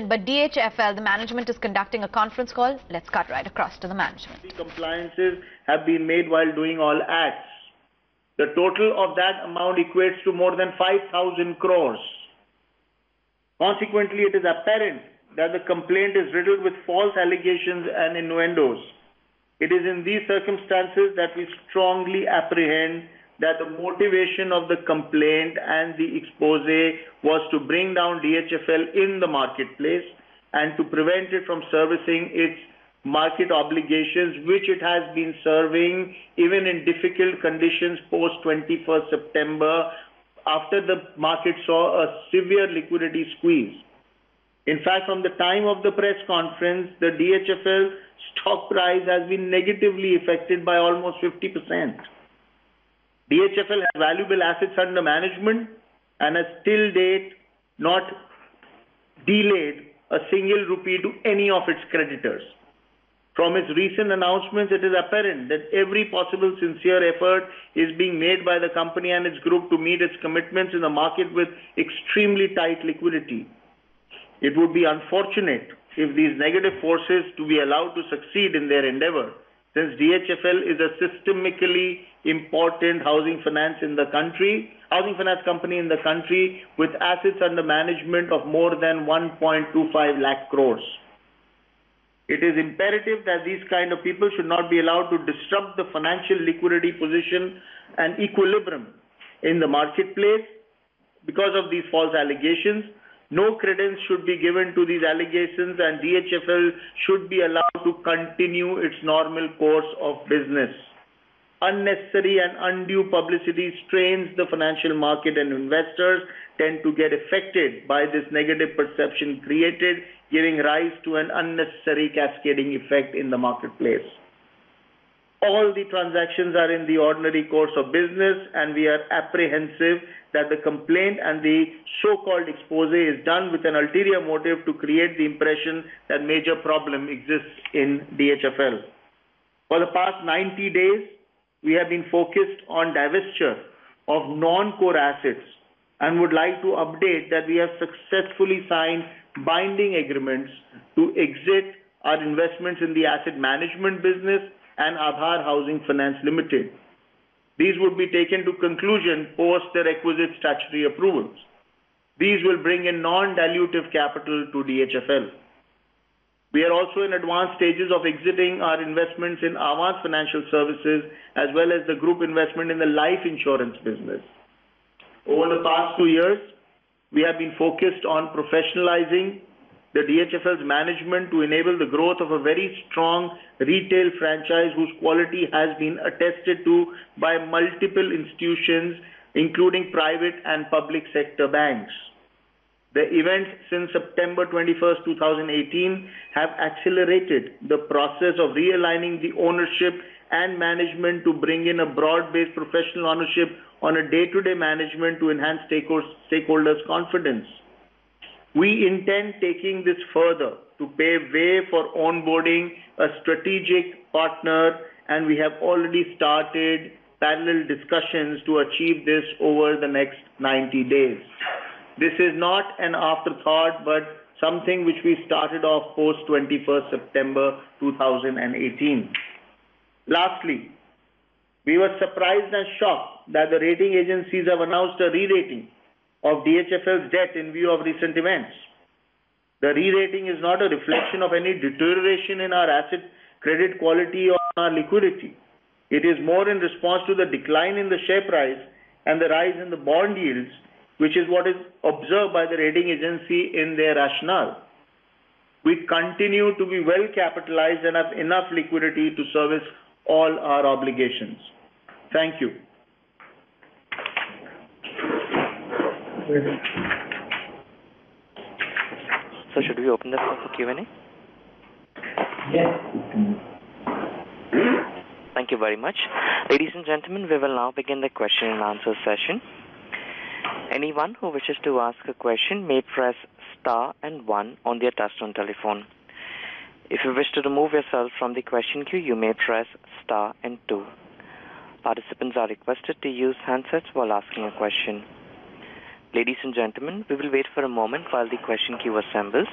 But DHFL, the management is conducting a conference call. Let's cut right across to the management. The compliances have been made while doing all acts. The total of that amount equates to more than 5,000 crores. Consequently, it is apparent that the complaint is riddled with false allegations and innuendos. It is in these circumstances that we strongly apprehend that the motivation of the complaint and the expose was to bring down DHFL in the marketplace and to prevent it from servicing its market obligations, which it has been serving even in difficult conditions post 21st September, after the market saw a severe liquidity squeeze. In fact, from the time of the press conference, the DHFL stock price has been negatively affected by almost 50%. DHFL has valuable assets under management and has till date not delayed a single rupee to any of its creditors. From its recent announcements, it is apparent that every possible sincere effort is being made by the company and its group to meet its commitments in the market with extremely tight liquidity. It would be unfortunate if these negative forces to be allowed to succeed in their endeavor, since DHFL is a systemically important housing finance company in the country with assets under management of more than 1.25 lakh crores. It is imperative that these kind of people should not be allowed to disrupt the financial liquidity position and equilibrium in the marketplace because of these false allegations. No credence should be given to these allegations, and DHFL should be allowed to continue its normal course of business. Unnecessary and undue publicity strains the financial market, and investors tend to get affected by this negative perception created, giving rise to an unnecessary cascading effect in the marketplace. All the transactions are in the ordinary course of business, and we are apprehensive that the complaint and the so-called expose is done with an ulterior motive to create the impression that major problem exists in DHFL. For the past 90 days, we have been focused on divestiture of non-core assets and would like to update that we have successfully signed binding agreements to exit our investments in the asset management business and Aadhar Housing Finance Limited. These would be taken to conclusion post the requisite statutory approvals. These will bring in non-dilutive capital to DHFL. We are also in advanced stages of exiting our investments in Aavas Financial Services as well as the group investment in the life insurance business. Over the past 2 years, we have been focused on professionalizing the DHFL's management to enable the growth of a very strong retail franchise whose quality has been attested to by multiple institutions, including private and public sector banks. The events since September 21st, 2018 have accelerated the process of realigning the ownership and management to bring in a broad-based professional ownership on a day-to-day management to enhance stakeholders' confidence. We intend taking this further to pave way for onboarding a strategic partner, and we have already started parallel discussions to achieve this over the next 90 days. This is not an afterthought, but something which we started off post 21st September 2018. Lastly, we were surprised and shocked that the rating agencies have announced a re-rating of DHFL's debt in view of recent events. The re-rating is not a reflection of any deterioration in our asset credit quality or our liquidity. It is more in response to the decline in the share price and the rise in the bond yields, which is what is observed by the rating agency in their rationale. We continue to be well capitalized and have enough liquidity to service all our obligations. Thank you. So should we open the floor for Q&A? Yes. Thank you very much. Ladies and gentlemen, we will now begin the question and answer session. Anyone who wishes to ask a question may press star and 1 on their touchtone telephone. If you wish to remove yourself from the question queue, you may press star and 2. Participants are requested to use handsets while asking a question. Ladies and gentlemen, we will wait for a moment while the question queue assembles.